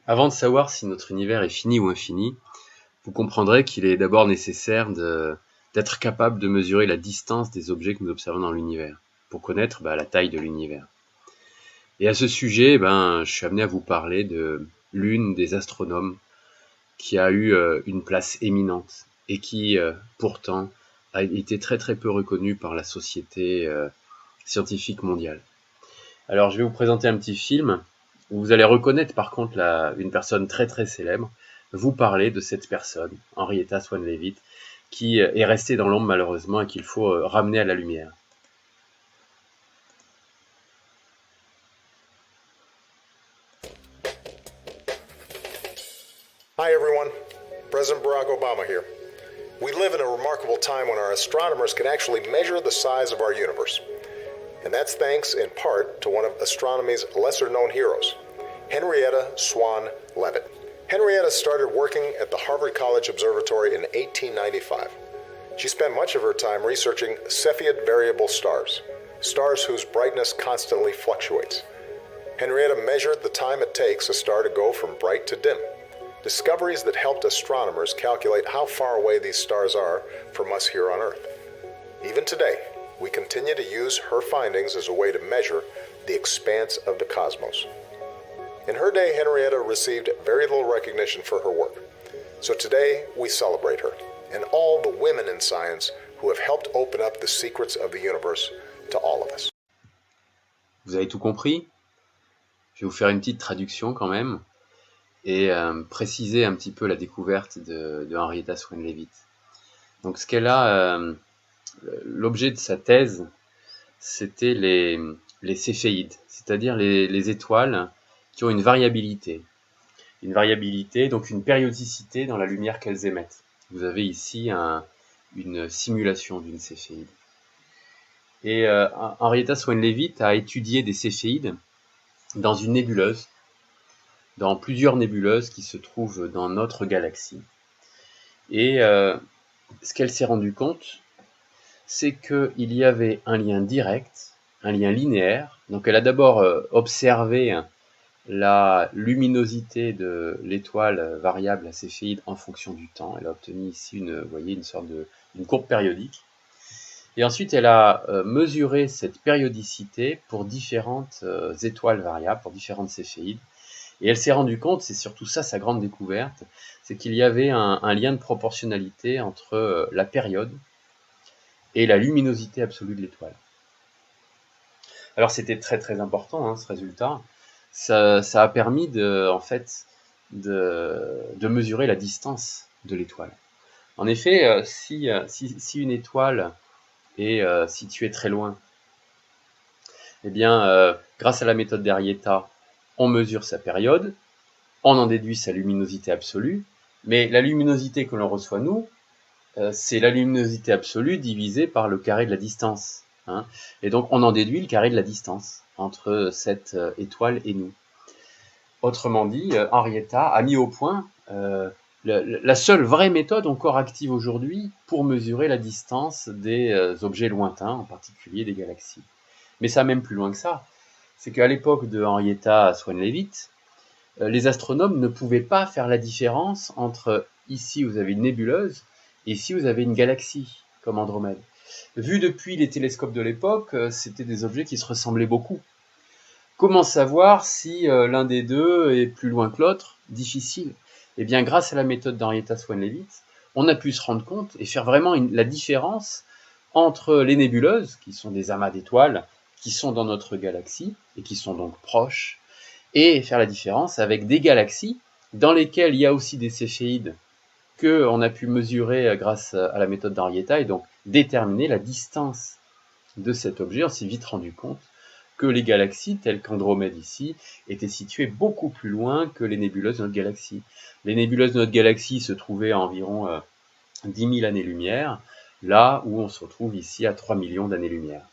Avant de savoir si notre univers est fini ou infini, vous comprendrez qu'il est d'abord nécessaire d'être capable de mesurer la distance des objets que nous observons dans l'univers, pour connaître la taille de l'univers. Et à ce sujet, je suis amené à vous parler de l'une des astronomes qui a eu une place éminente et qui, pourtant, a été très très peu reconnue par la société scientifique mondiale. Alors, je vais vous présenter un petit film où vous allez reconnaître par contre une personne très très célèbre, vous parler de cette personne, Henrietta Swan Leavitt, qui est restée dans l'ombre malheureusement et qu'il faut ramener à la lumière. Hi everyone, President Barack Obama here. We live in a remarkable time when our astronomers can actually measure the size of our universe. And that's thanks in part to one of astronomy's lesser-known heroes, Henrietta Swan Leavitt. Henrietta started working at the Harvard College Observatory in 1895. She spent much of her time researching Cepheid variable stars, stars whose brightness constantly fluctuates. Henrietta measured the time it takes a star to go from bright to dim, discoveries that helped astronomers calculate how far away these stars are from us here on Earth. Even today, we continue to use her findings as a way to measure the expanse of the cosmos. In her day, Henrietta received very little recognition for her work. So today, we celebrate her and all the women in science who have helped open up the secrets of the universe to all of us. Vous avez tout compris? Je vais vous faire une petite traduction quand même et préciser un petit peu la découverte de Henrietta Swan Leavitt. Donc ce qu'elle a, l'objet de sa thèse, c'était les céphéides, c'est-à-dire les étoiles qui ont une variabilité, donc une périodicité dans la lumière qu'elles émettent. Vous avez ici une simulation d'une céphéide. Et Henrietta Swan Leavitt a étudié des céphéides dans une nébuleuse, dans plusieurs nébuleuses qui se trouvent dans notre galaxie. Et ce qu'elle s'est rendue compte, c'est qu'il y avait un lien direct, un lien linéaire. Donc elle a d'abord observé la luminosité de l'étoile variable à céphéide en fonction du temps. Elle a obtenu ici une sorte d'une courbe périodique. Et ensuite, elle a mesuré cette périodicité pour différentes étoiles variables, pour différentes céphéides. Et elle s'est rendue compte, c'est surtout ça sa grande découverte, c'est qu'il y avait un lien de proportionnalité entre la période et la luminosité absolue de l'étoile. Alors c'était très très important ce résultat. Ça a permis de mesurer la distance de l'étoile. En effet, si une étoile est située très loin, eh bien, grâce à la méthode d'Henrietta, on mesure sa période, on en déduit sa luminosité absolue, mais la luminosité que l'on reçoit nous, c'est la luminosité absolue divisée par le carré de la distance. Et donc on en déduit le carré de la distance entre cette étoile et nous. Autrement dit, Henrietta a mis au point la seule vraie méthode encore active aujourd'hui pour mesurer la distance des objets lointains, en particulier des galaxies. Mais ça va même plus loin que ça. C'est qu'à l'époque de Henrietta Swan Leavitt, les astronomes ne pouvaient pas faire la différence entre ici vous avez une nébuleuse et ici vous avez une galaxie comme Andromède. Vu depuis les télescopes de l'époque, c'était des objets qui se ressemblaient beaucoup. Comment savoir si l'un des deux est plus loin que l'autre? Difficile. Eh bien, grâce à la méthode d'Henrietta Swan Leavitt, on a pu se rendre compte et faire vraiment la différence entre les nébuleuses, qui sont des amas d'étoiles, qui sont dans notre galaxie et qui sont donc proches, et faire la différence avec des galaxies dans lesquelles il y a aussi des céphéides qu'on a pu mesurer grâce à la méthode d'Henrietta et donc déterminer la distance de cet objet. On s'est vite rendu compte que les galaxies, telles qu'Andromède ici, étaient situées beaucoup plus loin que les nébuleuses de notre galaxie. Les nébuleuses de notre galaxie se trouvaient à environ 10 000 années-lumière, là où on se retrouve ici à 3 millions d'années-lumière.